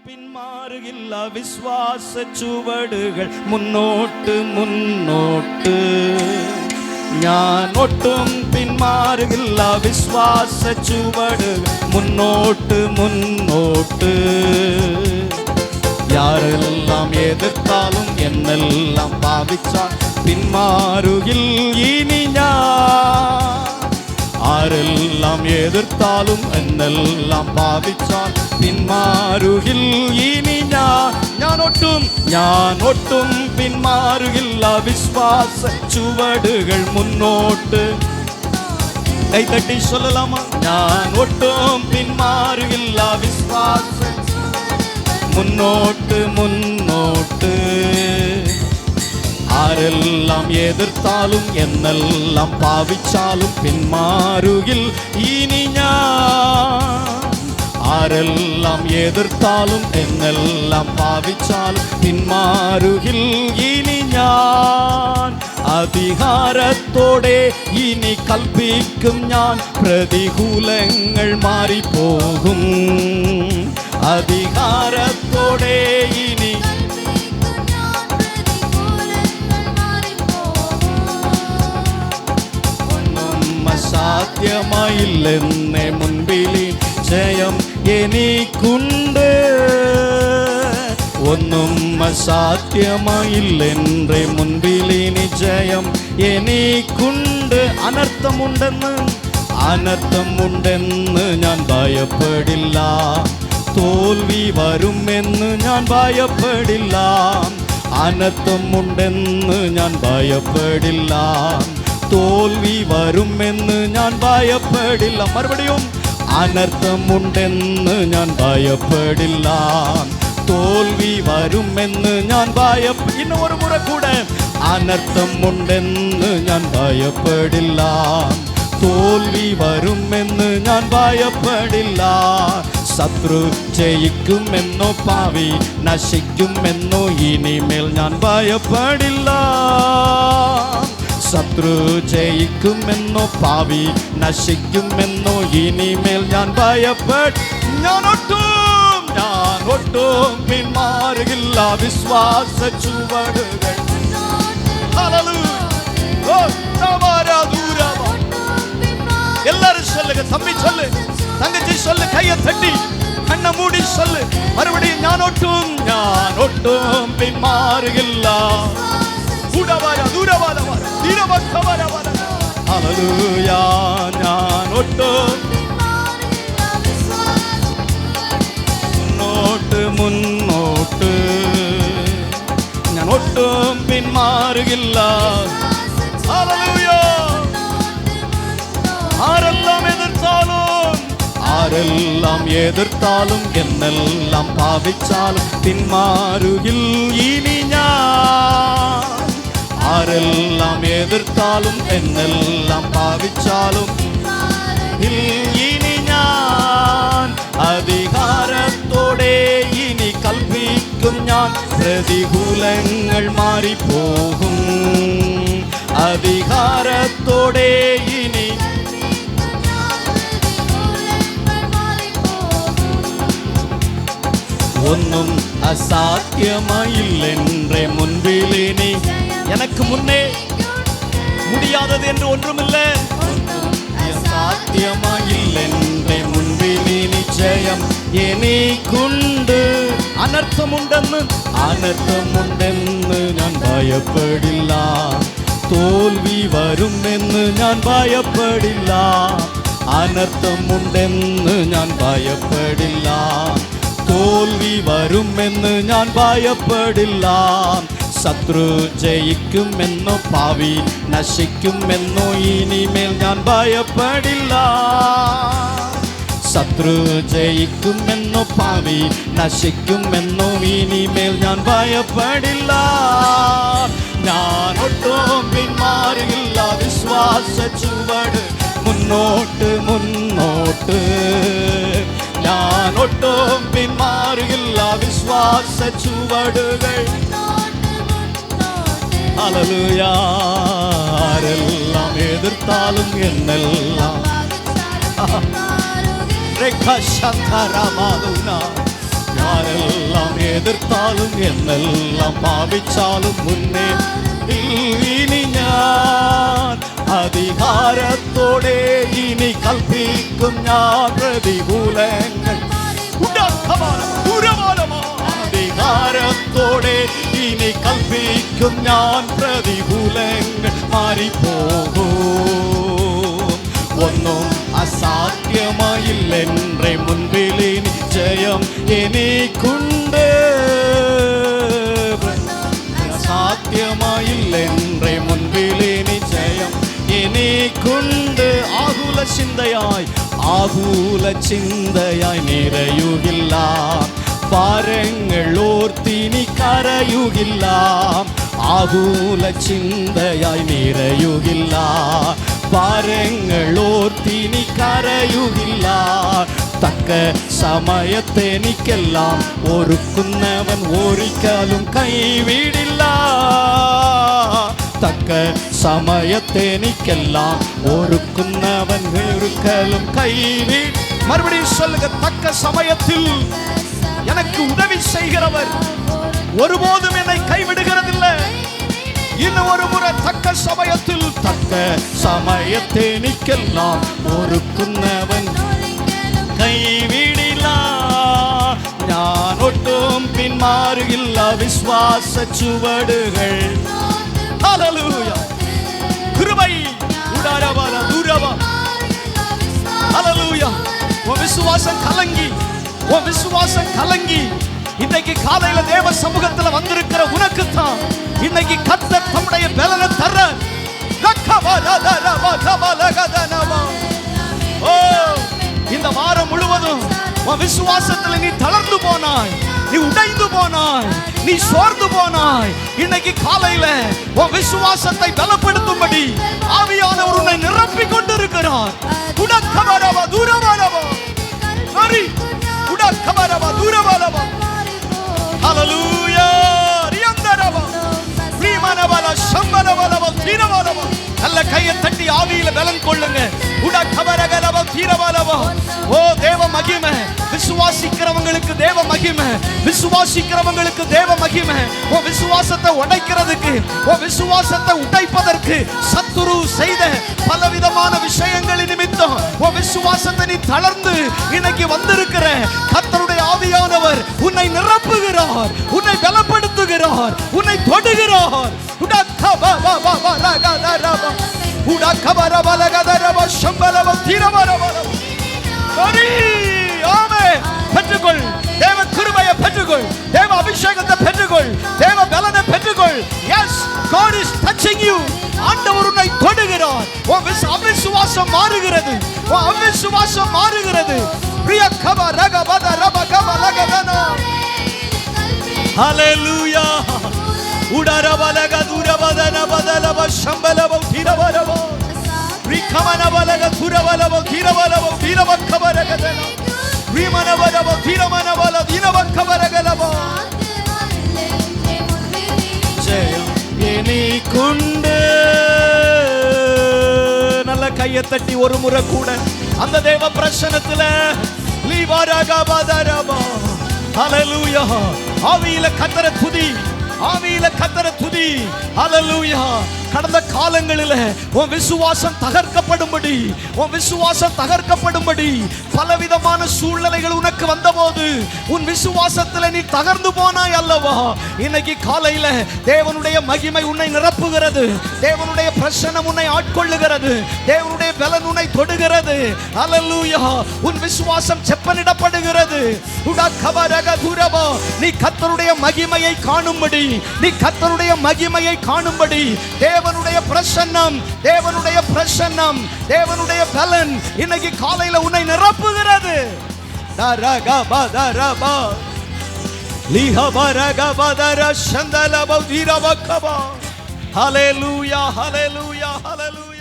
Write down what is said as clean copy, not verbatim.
പിന്മാറുകില്ല വിശ്വാസ ചുവടുകൾ മുന്നോട്ട് മുന്നോട്ട്. ഞാൻ ഒട്ടും പിന്മാറുകില്ല വിശ്വാസ ചുവടുകൾ മുന്നോട്ട് മുന്നോട്ട്. யாரெல்லாம் எதிர்த்தாலும் என்னெல்லாம் பாவிச்சால் பின்மாறுகில் இனி ഞാൻ. ആരെല്ലാം എതിർത്താലും എന്നെല്ലാം പാപിച്ചാൽ പിന്മാറുകിൽ ഇനി ഞാൻ ഒട്ടും പിന്മാറുകില്ല വിശ്വാസ ചുവടുകൾ മുന്നോട്ട്. കൈതട്ടി சொல்லலாமா? ഞാൻ ഒട്ടും പിന്മാറുകില്ല വിശ്വാസ മുന്നോട്ട് മുന്നോട്ട്. ആരെല്ലാം എതിർത്താലും എന്നെല്ലാം പാവിച്ചാലും പിന്മാറുകിൽ ഇനി ഞാൻ. ആരെല്ലാം എതിർത്താലും എന്നെല്ലാം പാവിച്ചാലും പിന്മാറുകിൽ ഇനി ഞാൻ. അധികാരത്തോടെ ഇനി കൽപ്പിക്കും ഞാൻ, പ്രതികൂലങ്ങൾ മാറിപ്പോകും. അധികാരത്തോടെ ഇനി സാധ്യമായില്ലെന്നേ മുൻപിൽ ജയം എനിക്കുണ്ട്. ഒന്നും അസാധ്യമായില്ലെന്നേ മുൻപിൽ ജയം എനിക്കുണ്ട്. അനർത്ഥമുണ്ടെന്ന് ഞാൻ ഭയപ്പെടില്ല. തോൽവി വരുമെന്ന് ഞാൻ ഭയപ്പെടില്ല. അനർത്ഥമുണ്ടെന്ന് ഞാൻ ഭയപ്പെടില്ല. തോൽവി വരുമെന്ന് ഞാൻ ഭയപ്പെടില്ല. മറുപടിയും അനർത്ഥമുണ്ടെന്ന് ഞാൻ ഭയപ്പെടില്ല. തോൽവി വരുമെന്ന് ഞാൻ ഇന്ന് ഒരു മുറ കൂടെ അനർത്ഥമുണ്ടെന്ന് ഞാൻ ഭയപ്പെടില്ല. തോൽവി വരുമെന്ന് ഞാൻ ഭയപ്പെടില്ല. ശത്രു ജയിക്കുമെന്നോ പാവി നശിക്കുമെന്നോ ഇനിമേൽ ഞാൻ ഭയപ്പെടില്ല. ശത്രു ജയിക്കുമെന്നോ പാവി നശിക്കുമെന്നോ ഇനിമേൽ ഞാൻ ഞാൻ ഒട്ടും പിന്മാറുകില്ല വിശ്വാസ ചുവടുകൾ. எல்லாரும் சொல்லுங்க. தம்பி சொல்லு, தங்கச்சி சொல்லு, கையை தட்டி கண்ணை மூடி சொல்லு. மறுபடியும் ഞാൻ ഒട്ടും പിന്മാറുകില്ല. ഹല്ലേലൂയാ. ഞാൻ ഒട്ടും മുന്നോട്ട് മുന്നോട്ട്. ഞാൻ ഒട്ടും പിന്മാറുകില്ല. ഹല്ലേലൂയാ. ആരെല്ലാം എതിർത്താലും എന്നെല്ലാം പാപിച്ചാലും പിന്മാറുകിൽ ഇനി ഞാൻ. ആരെല്ലാം എതിർത്താലും എന്നെല്ലാം പാപിച്ചാലും ഇനി ഞാൻ. അധികാരത്തോടെ ഇനി കൽപ്പിക്കും ഞാൻ, പ്രതികൂലങ്ങൾ മാറിപ്പോകും. അധികാരത്തോടെ ഇനി ഒന്നും அசாத்தியமாயில்லை முன்பில் இனி எனக்கு முன்னே முடியாதது என்று ஒன்றுமில்லை. அசாத்தியமாயில்லை முன்பில் இனி ஜெயம் എനിക്കുണ്ട്. അനർത്ഥമുണ്ടെന്ന് ഞാൻ ഭയപ്പെടില്ല. തോൽവി വരുമെന്ന് ഞാൻ ഭയപ്പെടില്ല. അനർത്ഥമുണ്ടെന്ന് ഞാൻ ഭയപ്പെടില്ല. തോൽവി വരുമെന്ന് ഞാൻ ഭയപ്പെടില്ല. ശത്രു ജയിക്കുമെന്നോ പാവി നശിക്കുമെന്നോ ഇനിമേൽ ഞാൻ ഭയപ്പെടില്ല. ശത്രു ജയിക്കുമെന്നോ പാവി നശിക്കുമെന്നോ ഇനിമേൽ ഞാൻ ഭയപ്പെടില്ല. ഞാൻ ഒട്ടും പിന്മാറുകില്ല വിശ്വാസ ചുവട് മുന്നോട്ട് മുന്നോട്ട്. ഞാൻ ഒട്ടും പിന്മാറുകില്ല വിശ്വാസ ചുവടുകൾ. ഹല്ലേലൂയാ. ആരെല്ലാം എതിർത്താലും എന്നെല്ലാം யாரெல்லாம் அழித்தாலும் என்னெல்லாம் பாவிச்சாலும் முன்னே இனி ஞான் அதிகாரத்தோடே இனி கல்பிக்கும் ஞான் பிரதிகூலங்கள் அதிகாரத்தோடே இனி கல்பிக்கும் ஞான் பிரதிகூலங்கள் மாறி போகும் ஒன்னும் அசாத்தியமாயில்லென்றே முன்பிலே நிச்சயம் எனக்குண்டு சாத்தியமாயில்லென்றே முன்பிலே நிச்சயம் எனக்குண்டு ஆகுல சிந்தையாய் நிறையுகில்லாம் பாரங்கள் ஓர்த்தினி கரையுகில்லாம் ஆகுல சிந்தையாய் நிறையுகில்லாம் பாரங்கள் ஓர்த்தினி கரையுகில்லா தக்க சமயத்தெனிக்கெல்லாம் ஒருக்குன்னவன் ஒரிக்கலும் கைவிடில்ல தக்க சமயத்தெனிக்கெல்லாம் ஒருக்குன்னவன் ஒருக்கலும் கைவிடி மறுபடியும் சொல்லுங்க தக்க சமயத்தில் எனக்கு உதவி செய்கிறவர் ஒருபோதும் என்னை கைவிடுகிறதில்லை இன்னும் ஒரு முறை தக்க சமயத்தெனிக்கெல்லாம் ஒருக்குன்னவன் கைவிடிலா நான் ஒட்டும் பின்மாறுகில்ல விசுவாச சுவடுகள் ஹல்லேலூயா கிருபை உடாரவல தூரவா ஹல்லேலூயா உன் விசுவாசம் கலங்கி இன்னைக்கு காலையில தேவ சமூகத்துல வந்திருக்கிற உனக்கு தான் இன்னைக்கு கர்த்தர் தம்முடைய பலனை தர இந்த வாரம் முழுவதும் உன் விசுவாசத்துல நீ தளர்ந்து போனாய் நீ உடைந்து போனாய் நீ சோர்ந்து போனாய் இன்னைக்கு காலையில உன் விசுவாசத்தை பலப்படுத்தும்படி ஆவியானவர் உன்னை நிரப்பிக் கொண்டிருக்கிறார் உடக்கவரவா தூரவரவா சரி உடக்கவரவா தூரவரவா ஹல்லேலூயா ரியந்தரவா ரீமனவல சம்பனவலவ தீரவலவ நல்ல கையை தட்டி ஆவியில பலன் கொள்ளுங்க உடக்கவரகலவ தீரவலவ ஓ தேவ மகிமை விசுவாசிக்கிறவங்களுக்கு தேவ மகிமை விசுவாசிக்கிறவங்களுக்கு தேவ மகிமை ஓ விசுவாசத்தை உடைக்கிறதுக்கு ஓ விசுவாசத்தை உடைப்பதற்கு சத்துரு செய்த பலவிதமான விஷயங்களின் நிமித்தம் ஓ விசுவாசத்தை நீ தளர்ந்து இன்னைக்கு வந்திருக்கிற கர்த்தருடைய ஆவியானவர் உன்னை நிரப்புகிறார் உன்னை பலப்படுத்துகிறார் உன்னை தொடுகிறார் பெற்றுக்கொள் தேவ கிருபையை பெற்றுக்கொள் தேவ அபிஷேகத்தை பெற்றுக்கொள் தேவ பலனை பெற்றுக்கொள் S God is touching you ஆண்டவர் உன்னை தொடுகிறார் உன் அவிசுவாசம் மாறுகிறது உன் அவிசுவாசம் மாறுகிறது பிரிய கப ரக பத ரப கப லகதனா ஹல்லேலூயா உடரபலக துரபதன பதலப சம்பலப திரபலப ரிகமனபலக துரபலப திரபலப திரபக்கபரகதன ரிமனபலப திரமனபல திரபக்கபரகலப ஜெயம் எனக்குண்டு நல்ல கையை தட்டி ஒரு முறை கூட அந்த தேவ பிரசன்னத்துல லீவாரகபதரப ஹல்லேலூயா ஆவியில கர்த்தரை துதி ஹல்லேலூயா கடந்த காலங்களில் உன் விசுவாசம் தகர்க்கப்படும்படி பலவிதமான சூழ்நிலைகள் உனக்கு வந்தபோது உன் விசுவாசத்தில் நீ தகர்ந்து போனாய் அல்லவா இன்னைக்கு காலையில தேவனுடைய மகிமை உன்னை நிரப்புகிறது தேவனுடைய பிரசன்னம் உன்னை ஆட்கொள்ளுகிறது தேவனுடைய பலன் உன்னை தொடுகிறது ஹல்லேலூயா உன் விசுவாசம் செப்பனிடப்படுகிறது நீ கர்த்தருடைய மகிமையை காணும்படி தேவனுடைய பிரசன்னம் தேவனுடைய பலன் இன்னைக்கு காலையில உன்னை நிரப்புகிறது ஹல்லேலூயா ஹல்லேலூயா ஹல்லேலூயா